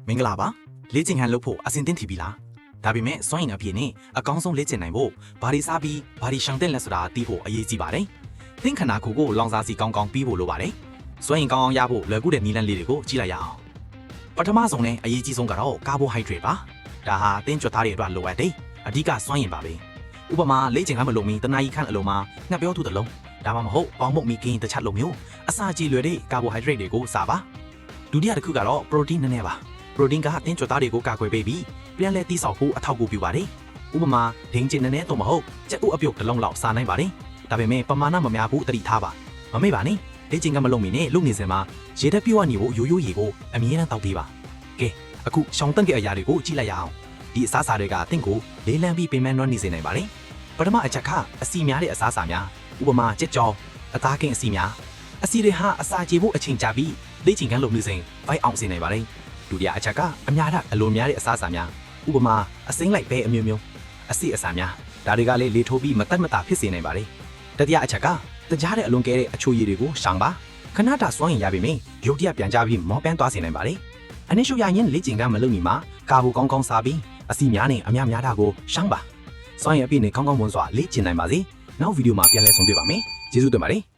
မင်္ဂလာပါလေ့ကျင့်ခန်းလုပ်ဖို့အစဉ်သင့်ထီပြီလားဒါပေမဲ့စွမ်းရည်အပြည့်နဲ့အကောင်းဆုံးလေ့ကျင့်နိုင်ဖို့ဘာတွေစားပြီးဘာတွေရှောင်တဲ့လက်ဆိုတာသိဖို့အရေးကြီးပါတယ်သင်ခန္ဓာကိုယ်ကိုလောင်စာစီကောင်းကောင်းပြီးဖို့လိုပါတယ်စွမ်းရည်ကောင်းအောင်ရဖို့လွယ်ကူတဲ့နည်းလမ်းလေးတွေကိုကြည့်လိုက်ရအောင်ပထမဆုံးနဲ့အရေးကြီးဆုံးကတော့ကာဘိုဟိုက်ဒရိတ်ပါဒါဟာသင်ကြွသားတွေအတွက်လိုအပ်တဲ့အဓိကစွမ်းရည်ပါပဲဥပမာလေ့ကျင့်ခန်းမလုပ်မီတနာရီခန့်အလုံးမှာငှက်ပြောထုတစ်လုံးဒါမှမဟုတ်ပေါင်မုတ်မီကင်းတစ်ချက်လုံးမျိုးအစာကြည်လွယ်တဲ့ကာဘိုဟိုက်ဒရိတ်တွေကိုစားပါဒုတိယတစ်ခုကတော့ပရိုတင်းနည်းနည်းပါပရိုတင်းကတင်းကြွသားတွေကိုကာကွယ်ပေးပြီးပြန်လည်တိဆောက်ဖို့အထောက်အကူပြုပါတယ်ဥပမာဒိန်းကျင်နည်းနည်းတော့မဟုတ်ကြက်ဥအပြုတ်တစ်လုံးလောက်စားနိုင်ပါတယ်ဒါပေမဲ့ပမာဏမများဘူးသတိထားပါမမေ့ပါနဲ့လေ့ကျင့်ခန်းမလုပ်မီနဲ့လုပ်နေစင်မှာရေဓာတ်ပြည့်ဝနေဖို့ရိုးရိုးရေကိုအမြဲတမ်းတောက်ပေးပါကဲအခုရှောင်းတန့်တဲ့အရာတွေကိုကြည့်လိုက်ရအောင်ဒီအစားအစာတွေကတင့်ကိုလေးလံပြီးပင်မနွမ်းနေစေနိုင်ပါတယ်ပထမအချက်ကအစီများတဲ့အစားအစာများဥပမာကြက်ကြောအသားကင်းအစီများအစီတွေဟာအစာကြေဖို့အချိန်ကြာပြီးလေ့ကျင့်ခန်းလုပ်နေစဉ်ဗိုက်အောင်စေနိုင်ပါတယ်ဒုတိယအချက်ကအများအလိုများတဲ့အစားအစာများဥပမာအစိမ့်လိုက်ပဲအမျိုးမျိုးအစီအစာများဒါတွေကလည်းလေထိုးပြီးမတက်မတာဖြစ်စေနိုင်ပါတယ်တတိယအချက်ကတကြားတဲ့အလွန်ကဲတဲ့အချိုရည်တွေကိုရှောင်ပါခဏတာစွမ်းရင်ရပြီမင်းရုပ်တရက်ပြန်ကြပြီးမောပန်းသွားစေနိုင်ပါတယ်အနည်းရှုရရင်လေ့ကျင့်ခန်းမလုပ်မီမှာကာဘူကောင်းကောင်းစားပြီးအစီများနဲ့အများတာကိုရှောင်ပါစွမ်းရင်အပြည့်နဲ့ကောင်းကောင်းမွန်စွာလေ့ကျင့်နိုင်ပါစေနောက်ဗီဒီယိုမှာပြန်လည်ဆုံတွေ့ပါမယ်ကျေးဇူးတင်ပါတယ်